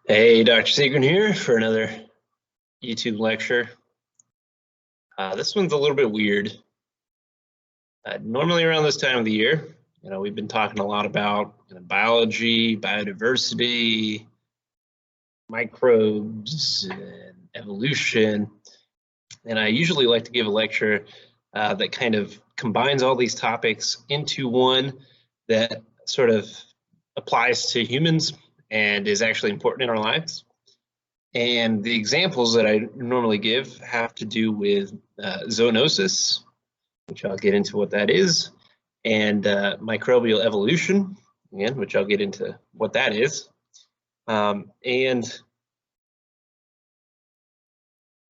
Hey, Dr. Seegren here for another YouTube lecture. This one's a little bit weird. Normally around this time of the year, we've been talking a lot about biology, biodiversity, microbes, and evolution. And I usually like to give a lecture that kind of combines all these topics into one that sort of applies to humans and is actually important in our lives. And the examples that I normally give have to do with zoonosis, which I'll get into what that is, and microbial evolution, again, which I'll get into what that is. And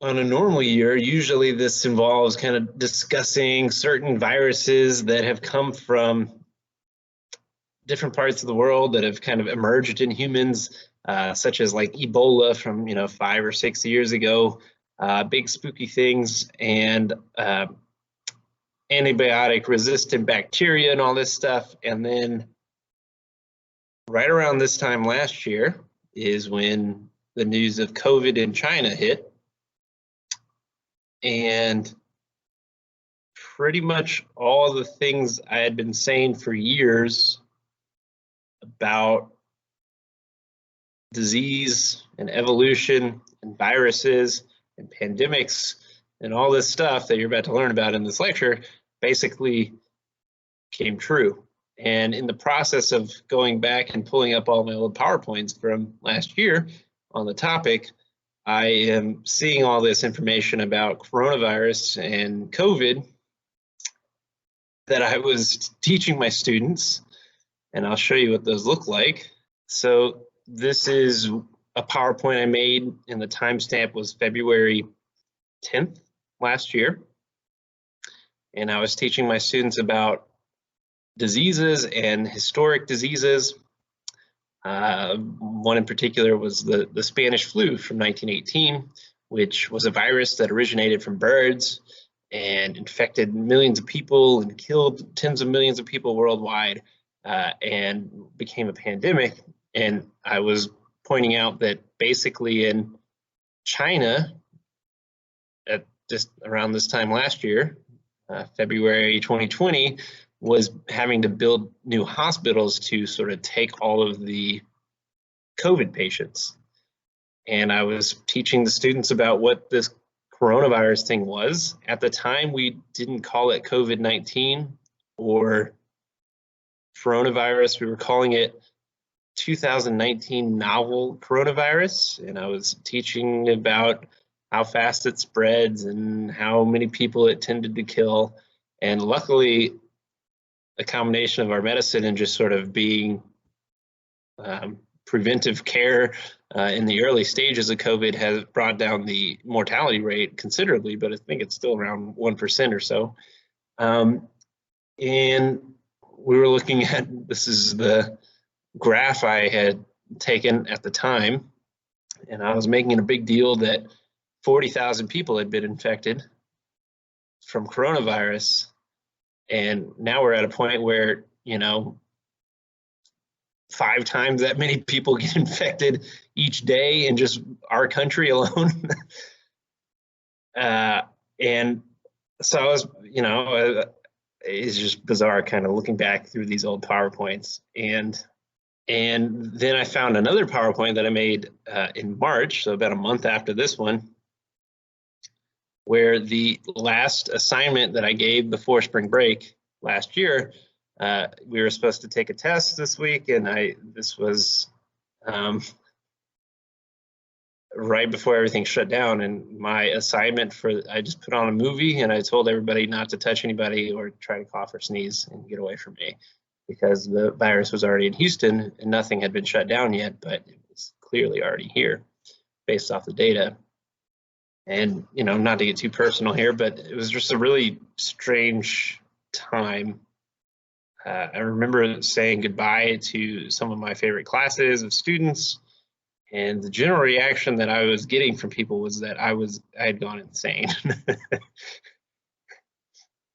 on a normal year, usually this involves kind of discussing certain viruses that have come from different parts of the world that have kind of emerged in humans, such as like Ebola from 5 or 6 years ago, big spooky things, and antibiotic resistant bacteria and all this stuff. And then right around this time last year is when the news of COVID in China hit. And pretty much all the things I had been saying for years about disease and evolution and viruses and pandemics and all this stuff that you're about to learn about in this lecture basically came true. And in the process of going back and pulling up all my old PowerPoints from last year on the topic, I am seeing all this information about coronavirus and COVID that I was teaching my students, and I'll show you what those look like. So this is a PowerPoint I made, and the timestamp was February 10th last year. And I was teaching my students about diseases and historic diseases. One in particular was the Spanish flu from 1918, which was a virus that originated from birds and infected millions of people and killed tens of millions of people worldwide, and became a pandemic. And I was pointing out that basically in China, at just around this time last year, February 2020, was having to build new hospitals to sort of take all of the COVID patients. And I was teaching the students about what this coronavirus thing was. At the time, we didn't call it COVID-19 or coronavirus. We were calling it 2019 novel coronavirus. And I was teaching about how fast it spreads and how many people it tended to kill. And luckily, a combination of our medicine and just sort of being preventive care in the early stages of COVID has brought down the mortality rate considerably, but I think it's still around 1% or so. And we were looking at, this is the graph I had taken at the time, and I was making a big deal that 40,000 people had been infected from coronavirus. And now we're at a point where, 5 times that many people get infected each day in just our country alone. And so I was, it's just bizarre kind of looking back through these old PowerPoints. And then I found another PowerPoint that I made in March, so about a month after this one, where the last assignment that I gave before spring break last year, we were supposed to take a test this week, and this was right before everything shut down. And my assignment I just put on a movie, and I told everybody not to touch anybody or try to cough or sneeze and get away from me, because the virus was already in Houston and nothing had been shut down yet, but it was clearly already here based off the data. And, not to get too personal here, but it was just a really strange time. I remember saying goodbye to some of my favorite classes of students, and the general reaction that I was getting from people was that I had gone insane.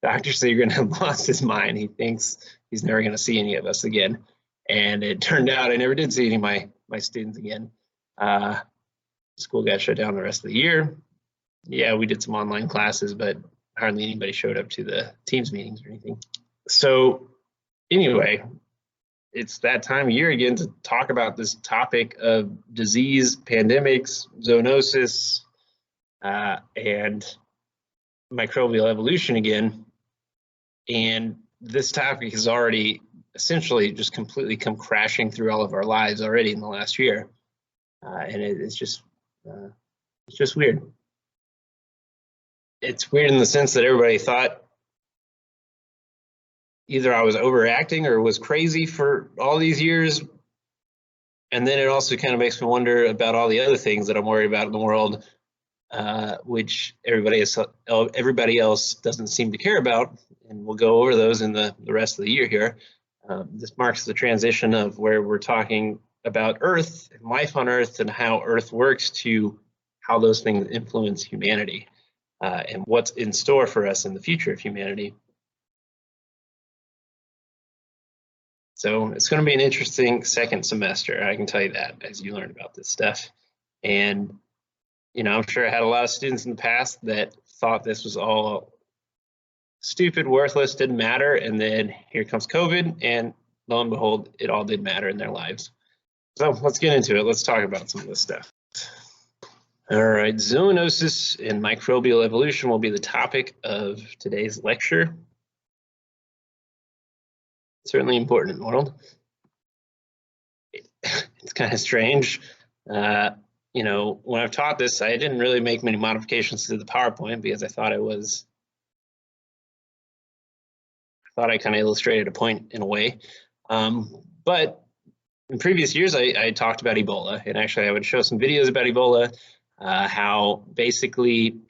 Dr. Seegren had lost his mind. He thinks he's never going to see any of us again. And it turned out I never did see any of my students again. School got shut down the rest of the year. Yeah, we did some online classes, but hardly anybody showed up to the Teams meetings or anything. So anyway, it's that time of year again to talk about this topic of disease, pandemics, zoonosis, and microbial evolution again. And this topic has already essentially just completely come crashing through all of our lives already in the last year. And it's just weird. It's weird in the sense that everybody thought either I was overacting or was crazy for all these years. And then it also kind of makes me wonder about all the other things that I'm worried about in the world, which everybody else doesn't seem to care about. And we'll go over those in the rest of the year here. This marks the transition of where we're talking about Earth and life on Earth and how Earth works to how those things influence humanity and what's in store for us in the future of humanity. So it's going to be an interesting second semester, I can tell you that, as you learn about this stuff. And, you know, I'm sure I had a lot of students in the past that thought this was all stupid, worthless, didn't matter. And then here comes COVID, and lo and behold, it all did matter in their lives. So let's get into it. Let's talk about some of this stuff. All right, zoonosis and microbial evolution will be the topic of today's lecture. Certainly important in the world. It's kind of strange. You know, when I've taught this, I didn't really make many modifications to the PowerPoint because I thought I kind of illustrated a point in a way. But in previous years, I talked about Ebola, and actually I would show some videos about Ebola, how basically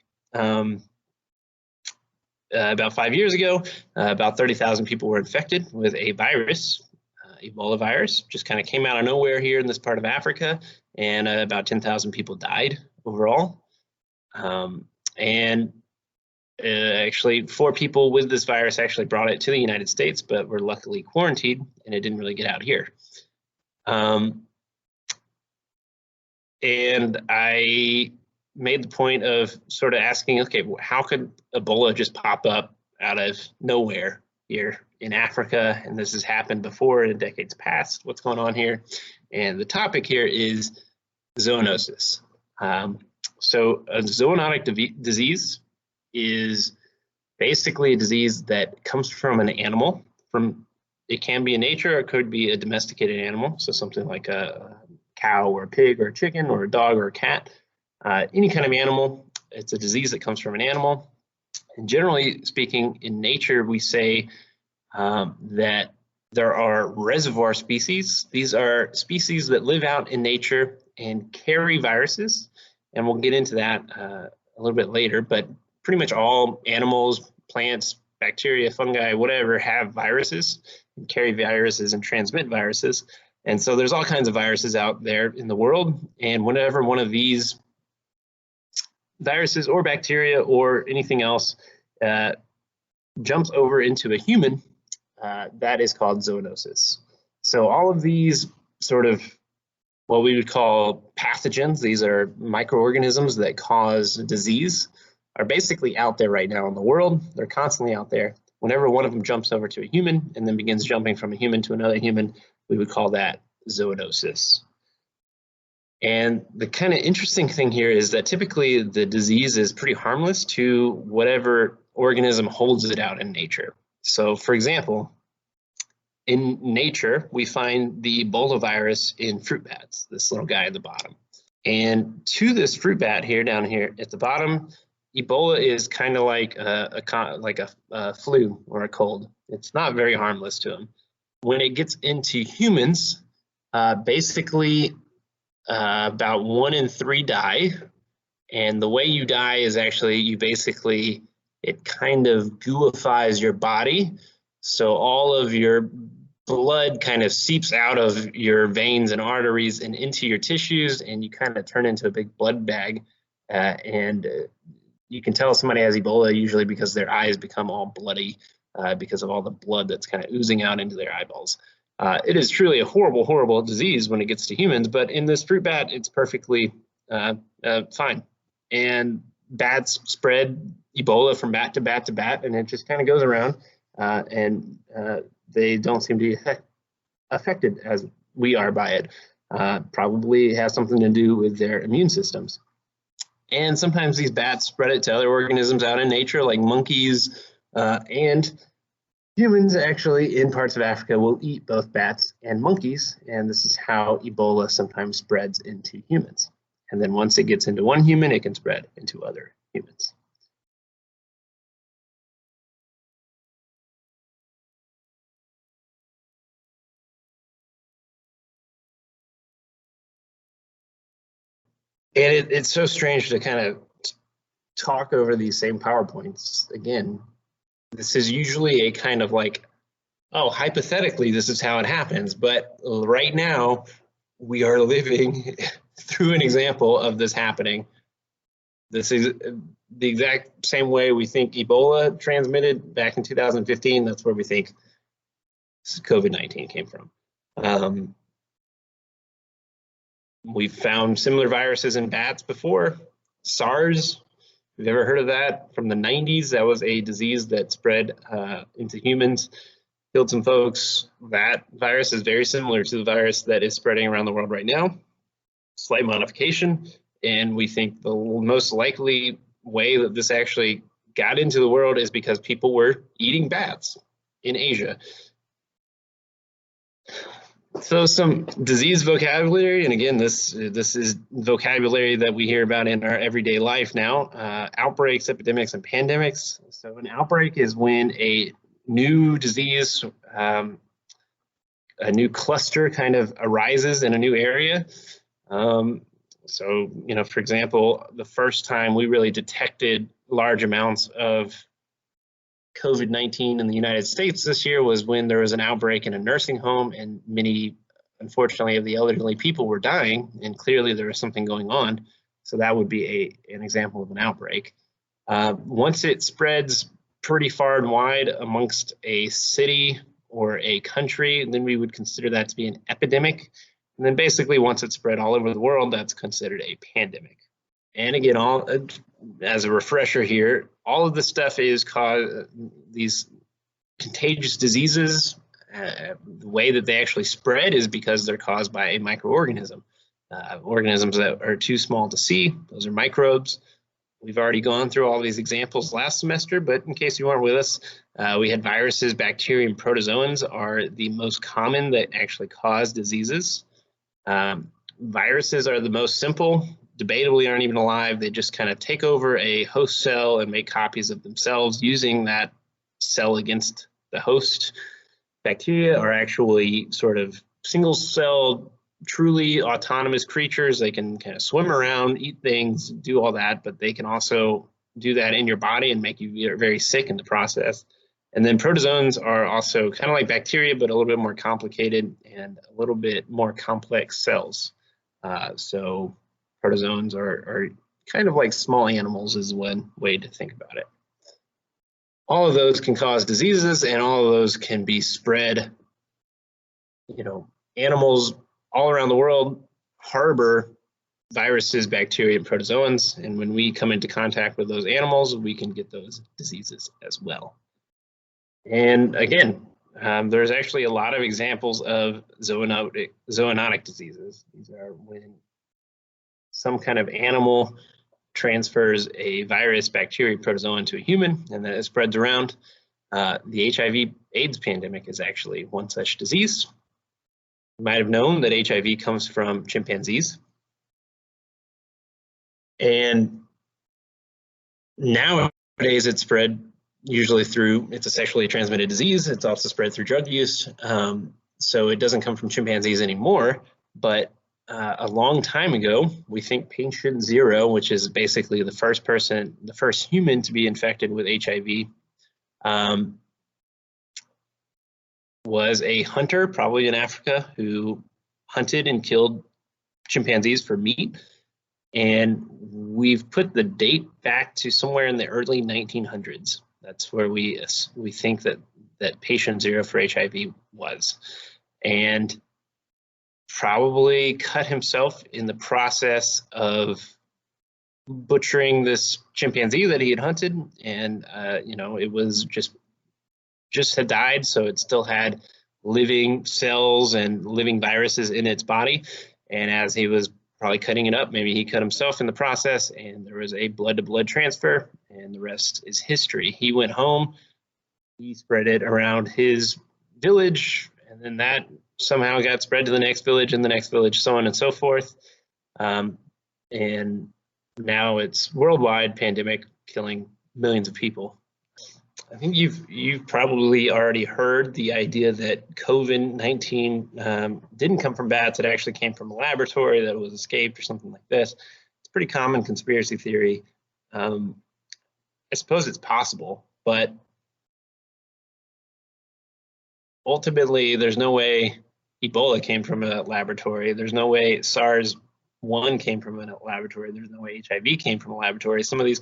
about 5 years ago, about 30,000 people were infected with a virus, Ebola virus, just kind of came out of nowhere here in this part of Africa, and about 10,000 people died overall. Actually 4 people with this virus actually brought it to the United States, but were luckily quarantined, and it didn't really get out here. And I made the point of sort of asking, okay, how could Ebola just pop up out of nowhere here in Africa? And this has happened before in decades past. What's going on here? And the topic here is zoonosis. So a zoonotic disease is basically a disease that comes from an animal. It can be in nature, or it could be a domesticated animal. So something like a cow or a pig or a chicken or a dog or a cat. Any kind of animal. It's a disease that comes from an animal. And generally speaking, in nature, we say that there are reservoir species. These are species that live out in nature and carry viruses. And we'll get into that a little bit later, but pretty much all animals, plants, bacteria, fungi, whatever, have viruses and carry viruses and transmit viruses. And so there's all kinds of viruses out there in the world. And whenever one of these viruses or bacteria or anything else jumps over into a human, that is called zoonosis. So all of these sort of what we would call pathogens, these are microorganisms that cause disease, are basically out there right now in the world. They're constantly out there. Whenever one of them jumps over to a human and then begins jumping from a human to another human, we would call that zoonosis. And the kind of interesting thing here is that typically the disease is pretty harmless to whatever organism holds it out in nature. So for example, in nature, we find the Ebola virus in fruit bats, this little guy at the bottom. And to this fruit bat here, down here at the bottom, Ebola is kind of like a flu or a cold. It's not very harmless to them. When it gets into humans, basically about 1 in 3 die. And the way you die is actually it kind of gooifies your body. So all of your blood kind of seeps out of your veins and arteries and into your tissues, and you kind of turn into a big blood bag. You can tell somebody has Ebola usually because their eyes become all bloody because of all the blood that's kind of oozing out into their eyeballs. It is truly a horrible, horrible disease when it gets to humans, but in this fruit bat, it's perfectly fine. And bats spread Ebola from bat to bat to bat, and it just kind of goes around, and they don't seem to be affected as we are by it. Probably has something to do with their immune systems. And sometimes these bats spread it to other organisms out in nature, like monkeys, and humans actually in parts of Africa will eat both bats and monkeys, and this is how Ebola sometimes spreads into humans. And then once it gets into one human, it can spread into other humans. And it's so strange to kind of talk over these same PowerPoints. Again, this is usually a kind of like, oh, hypothetically, this is how it happens. But right now, we are living through an example of this happening. This is the exact same way we think Ebola transmitted back in 2015. That's where we think COVID-19 came from. We've found similar viruses in bats before. SARS, if you've ever heard of that, from the 90s, that was a disease that spread into humans, killed some folks. That virus is very similar to the virus that is spreading around the world right now. Slight modification, and we think the most likely way that this actually got into the world is because people were eating bats in Asia. So some disease vocabulary, and again, this is vocabulary that we hear about in our everyday life now. Outbreaks, epidemics, and pandemics. So an outbreak is when a new disease, a new cluster kind of arises in a new area. So, you know, for example, the first time we really detected large amounts of COVID-19 in the United States this year was when there was an outbreak in a nursing home, and many, unfortunately, of the elderly people were dying, and clearly there was something going on. So that would be an example of an outbreak. Once it spreads pretty far and wide amongst a city or a country, then we would consider that to be an epidemic. And then basically once it's spread all over the world, that's considered a pandemic. And again, all as a refresher here, all of this stuff is these contagious diseases. The way that they actually spread is because they're caused by a microorganism. Organisms that are too small to see, those are microbes. We've already gone through all these examples last semester, but in case you weren't with us, we had viruses, bacteria, and protozoans are the most common that actually cause diseases. Viruses are the most simple, debatably aren't even alive. They just kind of take over a host cell and make copies of themselves using that cell against the host. Bacteria are actually sort of single cell, truly autonomous creatures. They can kind of swim around, eat things, do all that, but they can also do that in your body and make you very sick in the process. And then protozoans are also kind of like bacteria, but a little bit more complicated and a little bit more complex cells. So protozoans are kind of like small animals is one way to think about it. All of those can cause diseases, and all of those can be spread. You know, animals all around the world harbor viruses, bacteria, and protozoans, and when we come into contact with those animals, we can get those diseases as well. And again, there's actually a lot of examples of zoonotic diseases. These are when some kind of animal transfers a virus, bacteria, protozoan to a human, and then it spreads around. The HIV/AIDS pandemic is actually one such disease. You might have known that HIV comes from chimpanzees. And nowadays it's spread usually through, it's a sexually transmitted disease. It's also spread through drug use. So it doesn't come from chimpanzees anymore, but a long time ago, we think patient 0, which is basically the first human to be infected with HIV, was a hunter, probably in Africa, who hunted and killed chimpanzees for meat. And we've put the date back to somewhere in the early 1900s. That's where we think that patient 0 for HIV was. and probably cut himself in the process of butchering this chimpanzee that he had hunted. And it was just had died, so it still had living cells and living viruses in its body. And as he was probably cutting it up, maybe he cut himself in the process, and there was a blood-to-blood transfer, and the rest is history. He went home, he spread it around his village, and then that somehow got spread to the next village and the next village, so on and so forth. And now it's worldwide pandemic, killing millions of people. I think you've probably already heard the idea that COVID-19 didn't come from bats. It actually came from a laboratory, that it was escaped or something like this. It's a pretty common conspiracy theory. I suppose it's possible, but ultimately there's no way Ebola came from a laboratory. There's no way SARS-1 came from a laboratory. There's no way HIV came from a laboratory. Some of these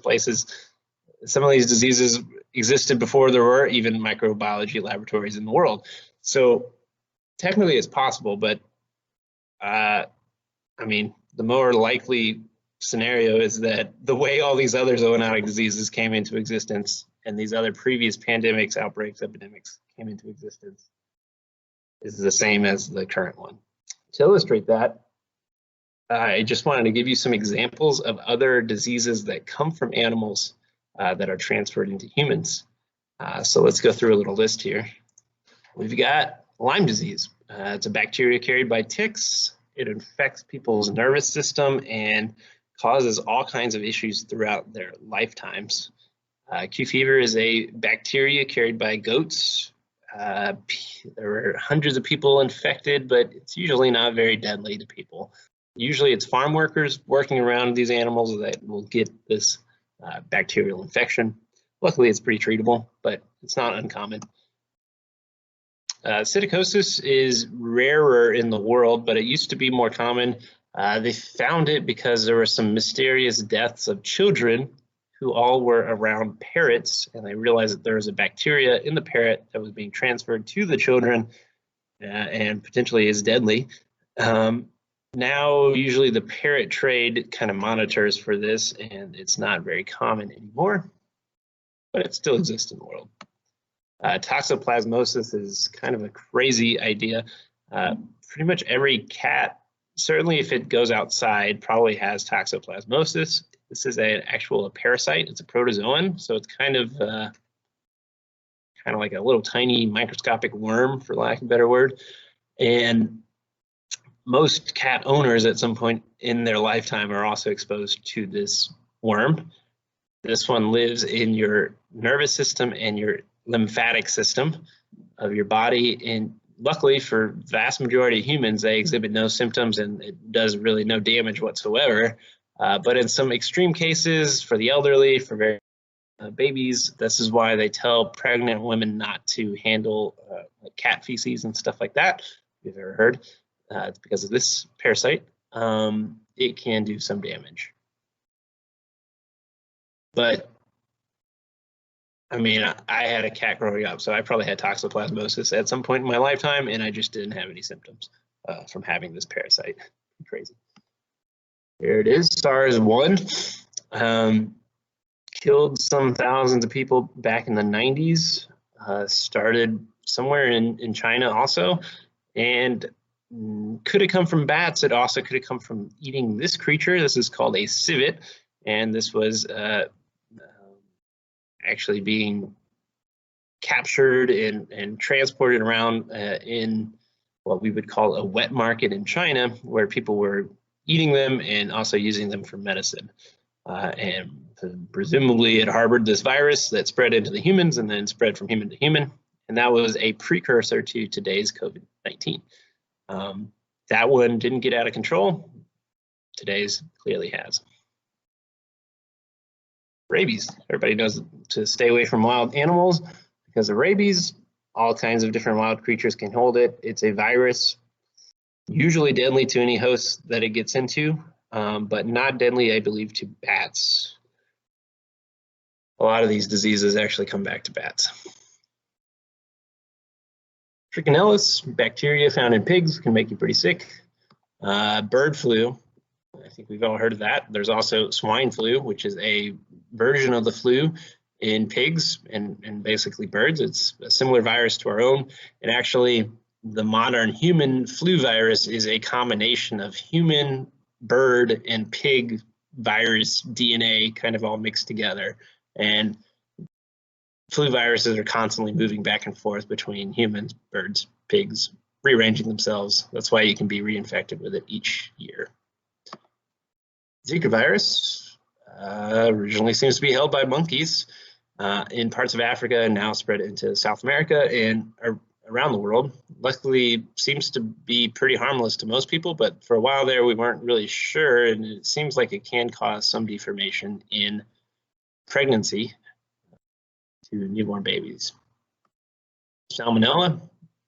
diseases existed before there were even microbiology laboratories in the world. So technically it's possible, but the more likely scenario is that the way all these other zoonotic diseases came into existence and these other previous pandemics, outbreaks, epidemics came into existence is the same as the current one. To illustrate that, I just wanted to give you some examples of other diseases that come from animals that are transferred into humans. So let's go through a little list here. We've got Lyme disease. It's a bacteria carried by ticks. It infects people's nervous system and causes all kinds of issues throughout their lifetimes. Q fever is a bacteria carried by goats. There were hundreds of people infected, but it's usually not very deadly to people. Usually it's farm workers working around these animals that will get this bacterial infection. Luckily, it's pretty treatable, but it's not uncommon. Psittacosis is rarer in the world, but it used to be more common. They found it because there were some mysterious deaths of children who all were around parrots, and they realized that there was a bacteria in the parrot that was being transferred to the children and potentially is deadly. Now, usually the parrot trade kind of monitors for this, and it's not very common anymore, but it still exists in the world. Toxoplasmosis is kind of a crazy idea. Pretty much every cat, certainly if it goes outside, probably has toxoplasmosis. This is an actual parasite. It's a protozoan, so it's kind of like a little tiny microscopic worm, for lack of a better word. And most cat owners at some point in their lifetime are also exposed to this worm. This one lives in your nervous system and your lymphatic system of your body. And luckily for the vast majority of humans, they exhibit no symptoms and it does really no damage whatsoever. But in some extreme cases, for the elderly, for very babies, this is why they tell pregnant women not to handle like cat feces and stuff like that. If you've ever heard. It's because of this parasite. It can do some damage. But, I had a cat growing up, so I probably had toxoplasmosis at some point in my lifetime, and I just didn't have any symptoms from having this parasite. Crazy. Here it is, SARS-1. Killed some thousands of people back in the 90s. Started somewhere in China also, and could have come from bats. It also could have come from eating this creature. This is called a civet, and this was actually being captured and transported around in what we would call a wet market in China, where people were eating them and also using them for medicine. And presumably it harbored this virus that spread into the humans and then spread from human to human. And that was a precursor to today's COVID-19. That one didn't get out of control. Today's clearly has. Rabies. Everybody knows to stay away from wild animals because of rabies. All kinds of different wild creatures can hold it. It's a virus, usually deadly to any host that it gets into, but not deadly, I believe, to bats. A lot of these diseases actually come back to bats. Trichinellus, bacteria found in pigs, can make you pretty sick. Bird flu, I think we've all heard of that. There's also swine flu, which is a version of the flu in pigs and basically birds. It's a similar virus to our own. And actually, the modern human flu virus is a combination of human, bird, and pig virus DNA kind of all mixed together. And flu viruses are constantly moving back and forth between humans, birds, pigs, rearranging themselves. That's why you can be reinfected with it each year. Zika virus originally seems to be held by monkeys in parts of Africa and now spread into South America and around the world. Luckily, seems to be pretty harmless to most people, but for a while there, we weren't really sure, and it seems like it can cause some deformation in pregnancy to newborn babies. Salmonella,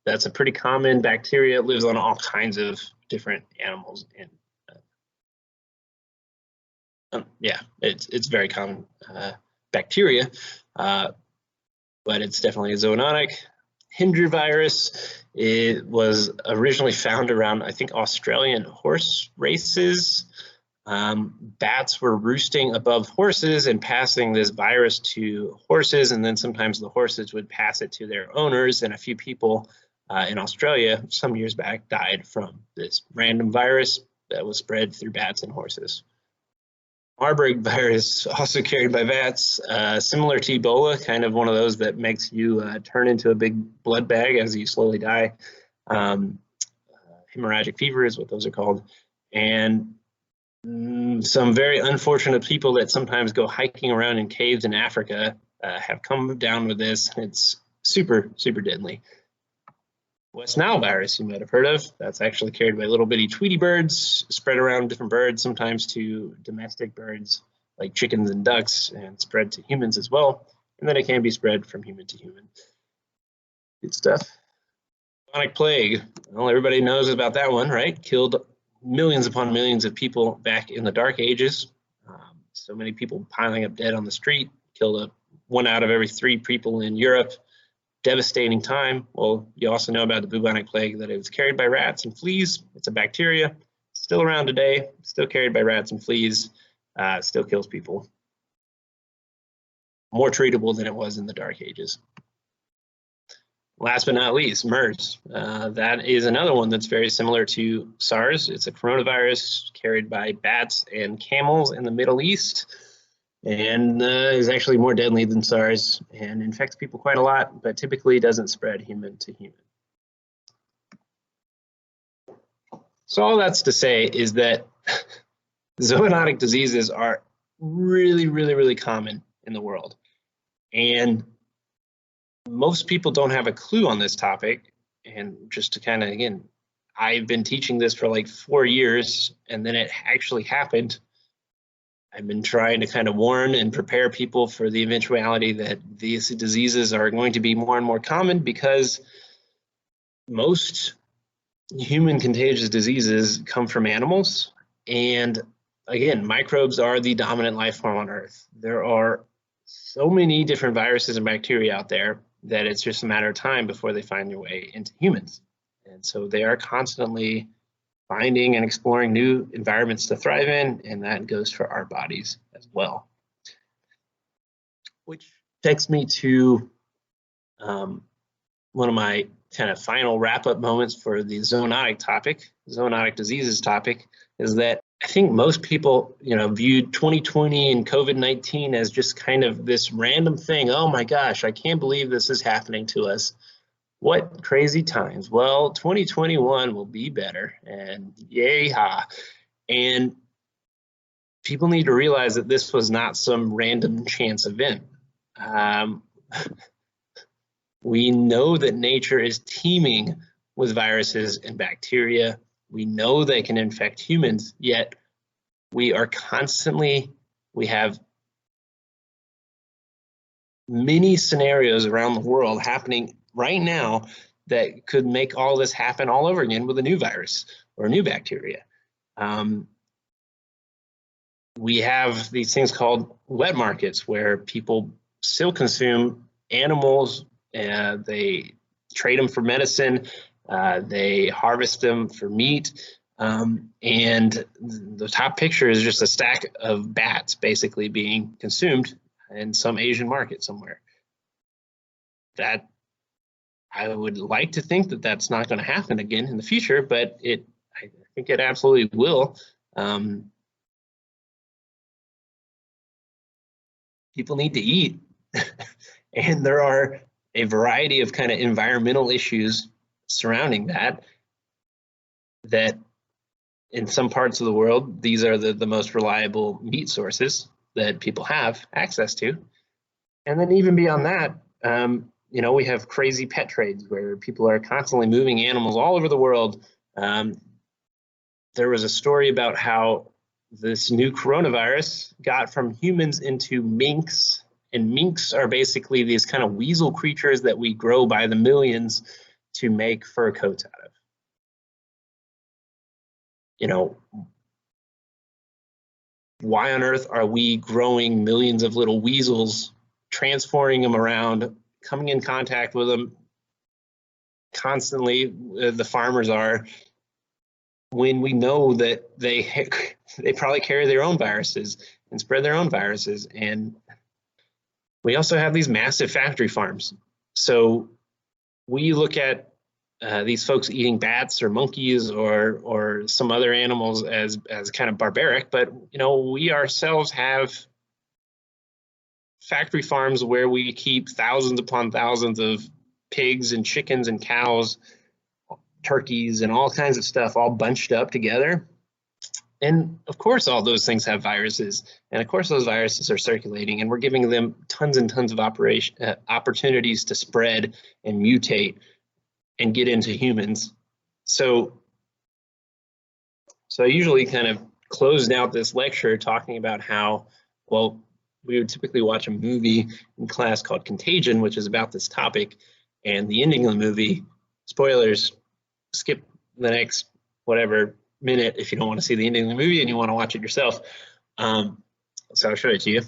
that's a pretty common bacteria. It lives on all kinds of different animals, and yeah, it's very common bacteria, but it's definitely a zoonotic. Hendra virus, it was originally found around, I think, Australian horse races. Bats were roosting above horses and passing this virus to horses, and then sometimes the horses would pass it to their owners, and a few people in Australia some years back died from this random virus that was spread through bats and horses. Marburg virus, also carried by bats, similar to Ebola, kind of one of those that makes you turn into a big blood bag as you slowly die. Hemorrhagic fever is what those are called. And some very unfortunate people that sometimes go hiking around in caves in Africa have come down with this. It's super, super deadly. West Nile virus, you might have heard of. That's actually carried by little bitty Tweety birds, spread around different birds, sometimes to domestic birds like chickens and ducks, and spread to humans as well. And then it can be spread from human to human. Good stuff. Bubonic plague. Well, everybody knows about that one, right? Killed millions upon millions of people back in the Dark Ages. So many people piling up dead on the street. Killed 1 out of every 3 people in Europe. Devastating time. Well, you also know about the bubonic plague, that it was carried by rats and fleas. It's a bacteria, still around today, still carried by rats and fleas, still kills people. More treatable than it was in the Dark Ages. Last but not least, MERS. That is another one that's very similar to SARS. It's a coronavirus carried by bats and camels in the Middle East, and is actually more deadly than SARS and infects people quite a lot, but typically doesn't spread human to human. So all that's to say is that zoonotic diseases are really, really, really common in the world. And most people don't have a clue on this topic. And just to kind of, again, I've been teaching this for like 4 years, and then it actually happened. I've been trying to kind of warn and prepare people for the eventuality that these diseases are going to be more and more common, because most human contagious diseases come from animals. And again, microbes are the dominant life form on Earth. There are so many different viruses and bacteria out there that it's just a matter of time before they find their way into humans. And so they are constantly finding and exploring new environments to thrive in, and that goes for our bodies as well. Which takes me to one of my kind of final wrap-up moments for the zoonotic topic, zoonotic diseases topic, is that I think most people, viewed 2020 and COVID-19 as just kind of this random thing. Oh my gosh, I can't believe this is happening to us. What crazy times. Well, 2021 will be better, and yay ha. And people need to realize that this was not some random chance event. We know that nature is teeming with viruses and bacteria. We know they can infect humans, yet we have many scenarios around the world happening right now that could make all this happen all over again with a new virus or a new bacteria. We have these things called wet markets where people still consume animals, and they trade them for medicine. They harvest them for meat. And the top picture is just a stack of bats basically being consumed in some Asian market somewhere. That I would like to think that that's not going to happen again in the future, but I think it absolutely will. People need to eat, and there are a variety of kind of environmental issues surrounding that in some parts of the world, these are the most reliable meat sources that people have access to. And then even beyond that, we have crazy pet trades where people are constantly moving animals all over the world. There was a story about how this new coronavirus got from humans into minks, and minks are basically these kind of weasel creatures that we grow by the millions to make fur coats out of. Why on earth are we growing millions of little weasels, transporting them around, coming in contact with them constantly, the farmers are, when we know that they probably carry their own viruses and spread their own viruses? And we also have these massive factory farms. So we look at these folks eating bats or monkeys or some other animals as kind of barbaric, but we ourselves have factory farms where we keep thousands upon thousands of pigs and chickens and cows, turkeys, and all kinds of stuff all bunched up together. And of course, all those things have viruses, and of course those viruses are circulating, and we're giving them tons and tons of opportunities to spread and mutate and get into humans. So I usually kind of closed out this lecture talking about how, well, we would typically watch a movie in class called Contagion, which is about this topic, and the ending of the movie, spoilers, skip the next whatever minute if you don't want to see the ending of the movie and you want to watch it yourself. So I'll show it to you.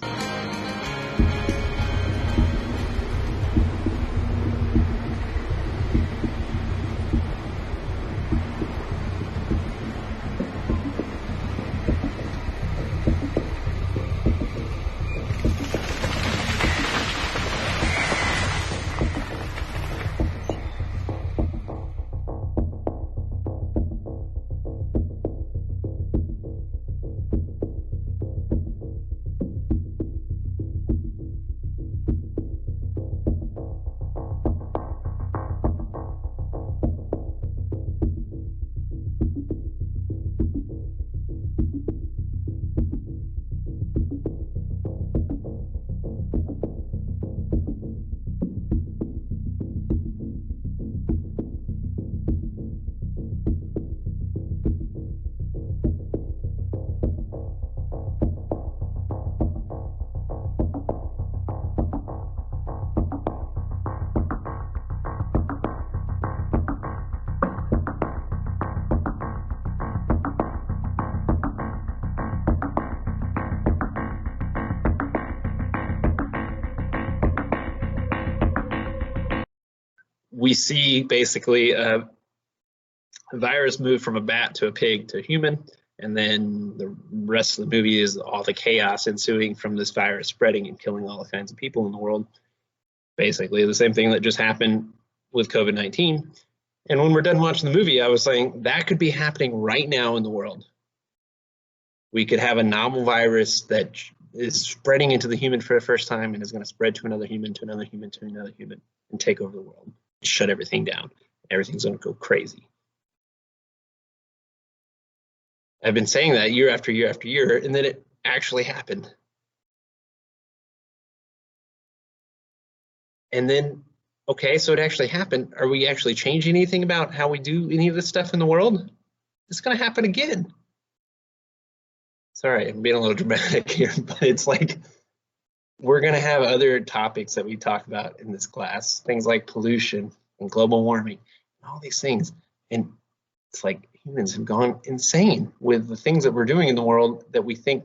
We see basically a virus move from a bat to a pig to a human, and then the rest of the movie is all the chaos ensuing from this virus spreading and killing all kinds of people in the world. Basically the same thing that just happened with COVID-19. And when we're done watching the movie, I was saying that could be happening right now in the world. We could have a novel virus that is spreading into the human for the first time and is going to spread to another human, to another human, to another human, and take over the world. Shut everything down. Everything's going to go crazy. I've been saying that year after year after year, and then it actually happened. And then, okay, so it actually happened. Are we actually changing anything about how we do any of this stuff in the world? It's going to happen again. Sorry, I'm being a little dramatic here, but it's like, we're going to have other topics that we talk about in this class, things like pollution and global warming, and all these things. And it's like humans have gone insane with the things that we're doing in the world that we think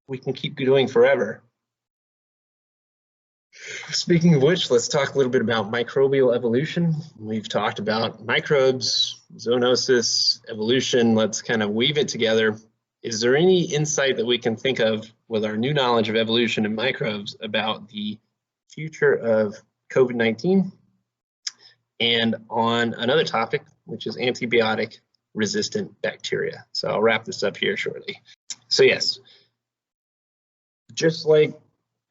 we can keep doing forever. Speaking of which, let's talk a little bit about microbial evolution. We've talked about microbes, zoonosis, evolution. Let's kind of weave it together. Is there any insight that we can think of with our new knowledge of evolution and microbes about the future of COVID-19? And on another topic, which is antibiotic resistant bacteria. So I'll wrap this up here shortly. So yes, just like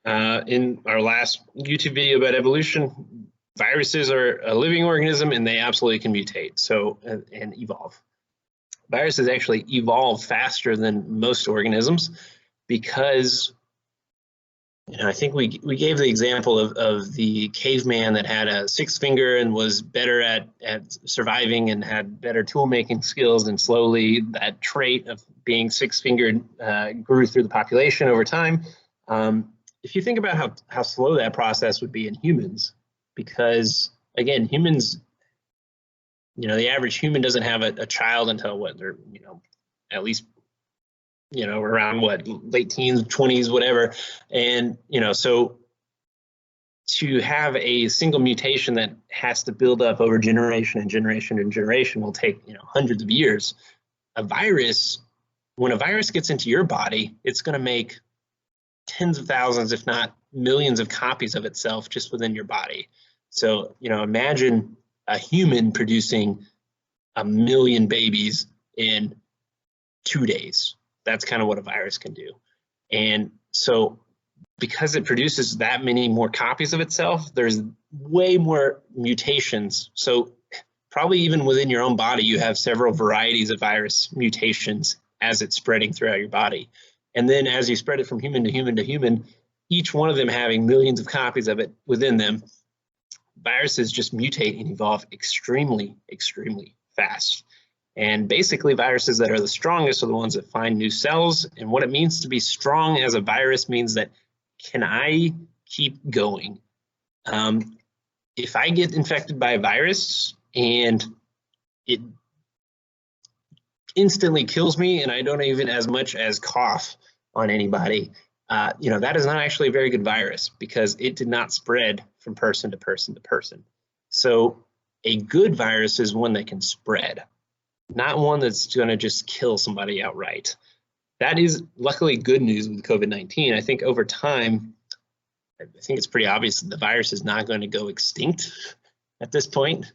in our last YouTube video about evolution, viruses are a living organism and they absolutely can mutate and evolve. Viruses actually evolve faster than most organisms because, I think we gave the example of the caveman that had a 6th finger and was better at surviving and had better tool making skills, and slowly that trait of being 6-fingered grew through the population over time. If you think about how slow that process would be in humans, because again, humans, the average human doesn't have a child until what, they're, at least, around what, late teens, 20s, whatever. And, so to have a single mutation that has to build up over generation and generation and generation will take, hundreds of years. When a virus gets into your body, it's going to make tens of thousands, if not millions of copies of itself just within your body. So, imagine a human producing 1 million babies in 2 days. That's kind of what a virus can do. And so because it produces that many more copies of itself, there's way more mutations. So probably even within your own body, you have several varieties of virus mutations as it's spreading throughout your body. And then as you spread it from human to human to human, each one of them having millions of copies of it within them, viruses just mutate and evolve extremely, extremely fast. And basically viruses that are the strongest are the ones that find new cells. And what it means to be strong as a virus means that, can I keep going? If I get infected by a virus and it instantly kills me and I don't even as much as cough on anybody, that is not actually a very good virus because it did not spread from person to person to person. So a good virus is one that can spread, not one that's going to just kill somebody outright. That is luckily good news with COVID-19. I think over time, I think it's pretty obvious that the virus is not going to go extinct at this point.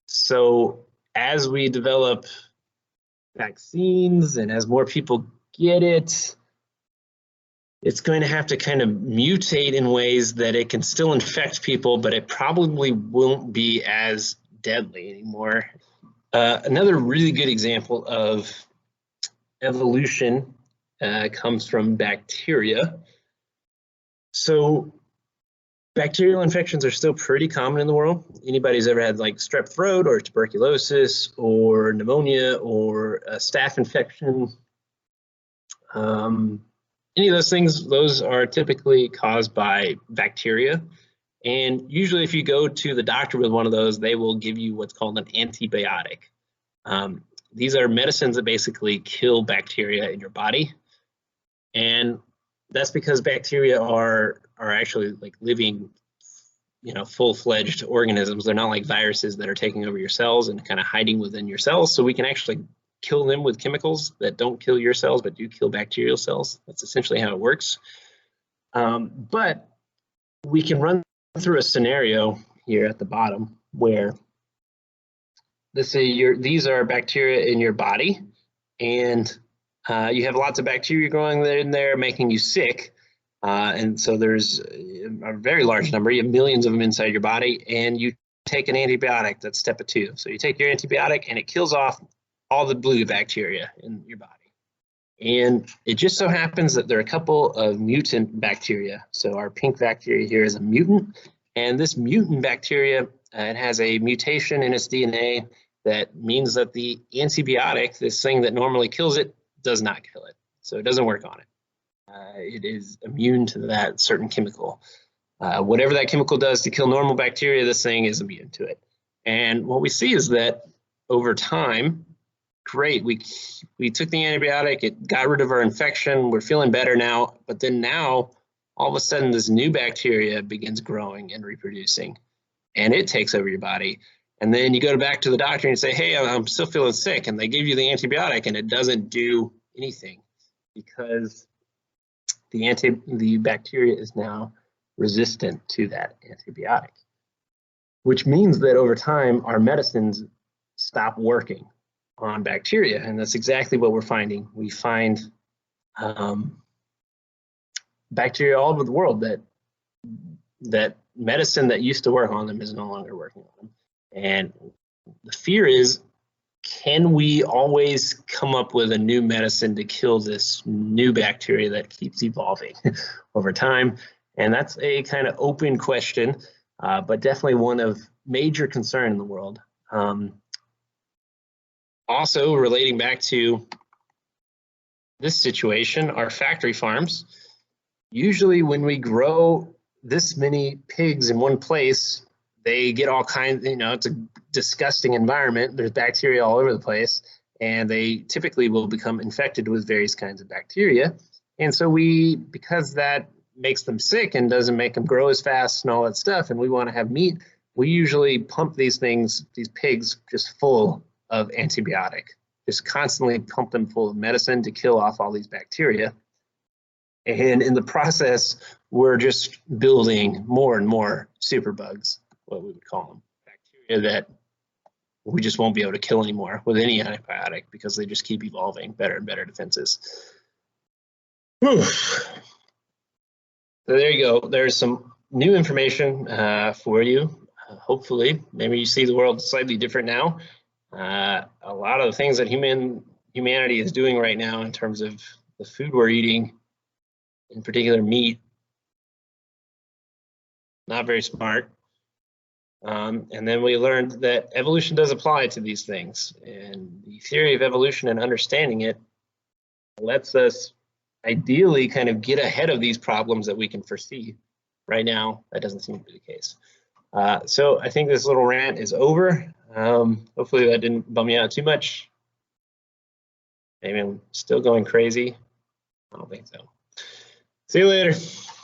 So as we develop vaccines and as more people get it, it's going to have to kind of mutate in ways that it can still infect people, but it probably won't be as deadly anymore. Another really good example of evolution comes from bacteria. So bacterial infections are still pretty common in the world. Anybody's ever had like strep throat or tuberculosis or pneumonia or a staph infection, any of those things, those are typically caused by bacteria. And usually if you go to the doctor with one of those, they will give you what's called an antibiotic. These are medicines that basically kill bacteria in your body. And that's because bacteria are actually like living, full-fledged organisms. They're not like viruses that are taking over your cells and kind of hiding within your cells. So we can actually kill them with chemicals that don't kill your cells, but do kill bacterial cells. That's essentially how it works. But we can run through a scenario here at the bottom where, let's say these are bacteria in your body, and you have lots of bacteria growing in there making you sick. And so there's a very large number, you have millions of them inside your body, and you take an antibiotic. That's step 2. So you take your antibiotic and it kills off all the blue bacteria in your body. And it just so happens that there are a couple of mutant bacteria. So our pink bacteria here is a mutant, and this mutant bacteria, it has a mutation in its DNA that means that the antibiotic, this thing that normally kills it, does not kill it. So it doesn't work on it. It is immune to that certain chemical. Whatever that chemical does to kill normal bacteria, this thing is immune to it. And what we see is that over time, great, we took the antibiotic, it got rid of our infection, we're feeling better now, but then now all of a sudden this new bacteria begins growing and reproducing, and it takes over your body. And then you go back to the doctor and say, hey, I'm still feeling sick, and they give you the antibiotic and it doesn't do anything because the bacteria is now resistant to that antibiotic, which means that over time our medicines stop working on bacteria, and that's exactly what we're finding. We find bacteria all over the world that medicine that used to work on them is no longer working on them. And the fear is, can we always come up with a new medicine to kill this new bacteria that keeps evolving over time? And that's a kind of open question, but definitely one of major concern in the world. Also relating back to this situation, our factory farms, usually when we grow this many pigs in one place, they get all kinds, it's a disgusting environment. There's bacteria all over the place, and they typically will become infected with various kinds of bacteria. And so because that makes them sick and doesn't make them grow as fast and all that stuff, and we want to have meat, we usually pump these pigs just full of antibiotic, just constantly pump them full of medicine to kill off all these bacteria. And in the process, we're just building more and more superbugs, what we would call them, bacteria that we just won't be able to kill anymore with any antibiotic because they just keep evolving better and better defenses. Whew. So there you go. There's some new information for you. Hopefully, maybe you see the world slightly different now. A lot of the things that humanity is doing right now in terms of the food we're eating, in particular meat, not very smart. And then we learned that evolution does apply to these things. And the theory of evolution and understanding it lets us ideally kind of get ahead of these problems that we can foresee. Right now, that doesn't seem to be the case. So I think this little rant is over. Hopefully that didn't bum you out too much. Maybe I'm still going crazy. I don't think so. See you later.